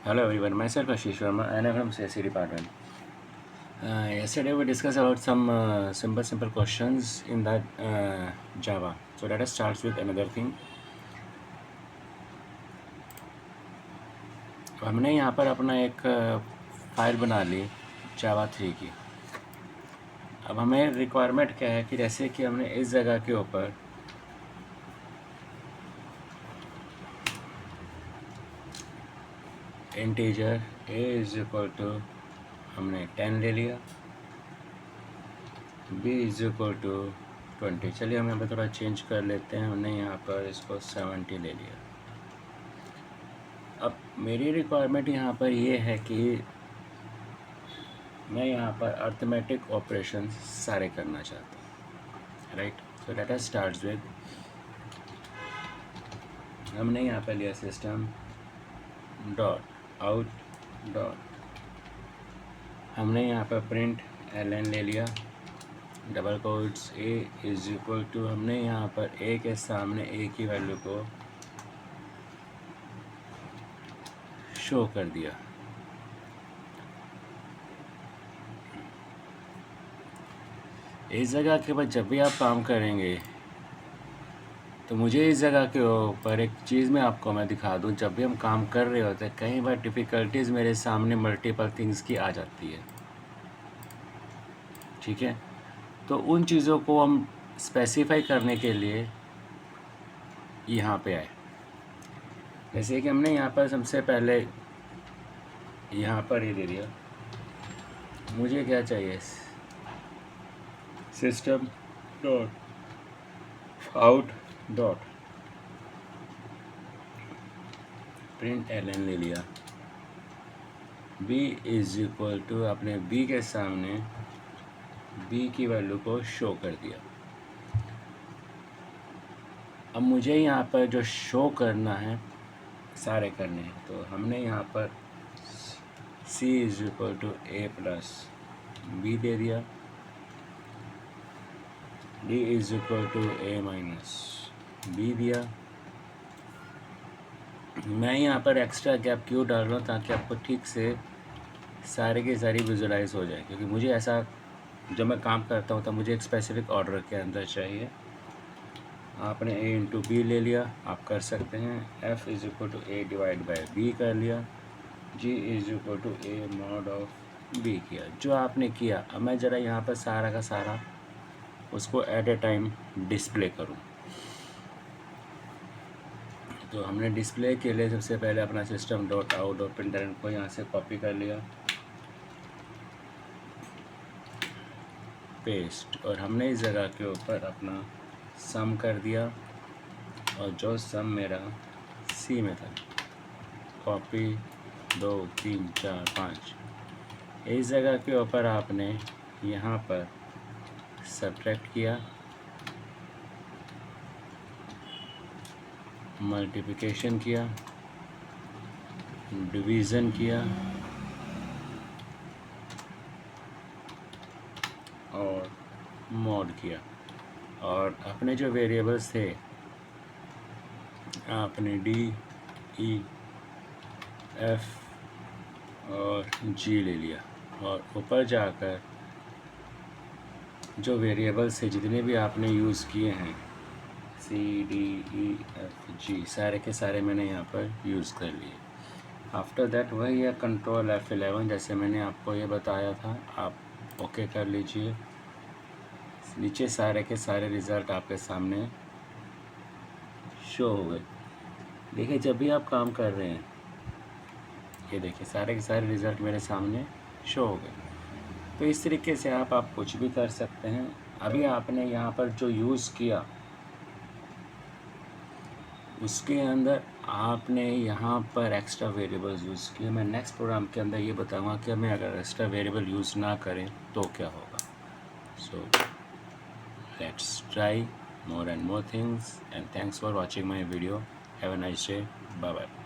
Hello everyone, myself Ashish Verma and I'm from CSE department. Yesterday we discussed about some simple questions in that Java. So let us start with another thing. हमने यहाँ पर अपना एक file बना ली Java 3 की. अब हमें requirement क्या है कि जैसे कि हमने इस जगह के ऊपर integer a is equal to हमने 10 ले लिया, b इज इक्वल टू 20. चलिए हम यहाँ पर थोड़ा चेंज कर लेते हैं. हमने यहाँ पर इसको 70 ले लिया. अब मेरी रिक्वायरमेंट यहाँ पर ये है कि मैं यहाँ पर अर्थमेटिक ऑपरेशन सारे करना चाहता हूँ, right. So let us start with, हमने यहाँ पर लिया सिस्टम डॉट आउट डॉट, हमने यहाँ पर प्रिंट ln ले लिया, double quotes a is equal to, हमने यहाँ पर a के सामने a की वैल्यू को शो कर दिया. इस जगह के बाद जब भी आप काम करेंगे तो मुझे इस जगह के ऊपर एक चीज़ में आपको मैं दिखा दूं. जब भी हम काम कर रहे होते हैं कई बार डिफ़िकल्टीज़ मेरे सामने मल्टीपल थिंग्स की आ जाती है, ठीक है. तो उन चीज़ों को हम स्पेसिफाई करने के लिए यहाँ पे आए. जैसे कि हमने यहाँ पर सबसे पहले यहाँ पर ही दे दिया, मुझे क्या चाहिए, system dot out dot print ln ले लिया, b इज इक्वल टू, अपने b के सामने b की वैल्यू को शो कर दिया. अब मुझे यहाँ पर जो शो करना है सारे करने हैं, तो हमने यहाँ पर c is equal to a plus b दे दिया, d is equal to a minus b दिया. मैं यहाँ पर एक्स्ट्रा गैप क्यों डाल रहा हूँ, ताकि आपको ठीक से सारे की सारी विजुलाइज हो जाए, क्योंकि मुझे ऐसा जब मैं काम करता हूँ तो मुझे एक स्पेसिफिक ऑर्डर के अंदर चाहिए. आपने a इंटू बी ले लिया, आप कर सकते हैं. f is equal to a divide by b कर लिया, g is equal to a mod of b किया. जो आपने किया, अब मैं ज़रा यहाँ पर सारा का सारा उसको एट ए टाइम डिस्प्ले करूँ. तो हमने डिस्प्ले के लिए सबसे पहले अपना system dot out dot printer को यहाँ से कॉपी कर लिया, पेस्ट, और हमने इस जगह के ऊपर अपना सम कर दिया, और जो सम मेरा सी में था, कॉपी 2 3 4 5, इस जगह के ऊपर आपने यहाँ पर सब्ट्रैक्ट किया, मल्टीप्लिकेशन किया, डिवीज़न किया, और मॉड किया. और अपने जो वेरिएबल्स थे आपने d e f और g ले लिया, और ऊपर जाकर जो वेरिएबल्स थे जितने भी आपने यूज़ किए हैं c d e f g, सारे के सारे मैंने यहाँ पर यूज़ कर लिए. आफ्टर दैट वही है कंट्रोल F11, जैसे मैंने आपको ये बताया था. आप ओके कर लीजिए. नीचे सारे के सारे रिज़ल्ट आपके सामने शो हो गए. देखिए जब भी आप काम कर रहे हैं, ये देखिए सारे के सारे रिज़ल्ट मेरे सामने शो हो गए. तो इस तरीके से आप कुछ भी कर सकते हैं. अभी आपने यहाँ पर जो यूज़ किया उसके अंदर आपने यहाँ पर एक्स्ट्रा वेरिएबल्स यूज़ किए. मैं नेक्स्ट प्रोग्राम के अंदर ये बताऊँगा कि हमें अगर एक्स्ट्रा वेरिएबल यूज़ ना करें तो क्या होगा. सो let's try more and more things, and thanks for watching my video. Have a nice day. Bye bye.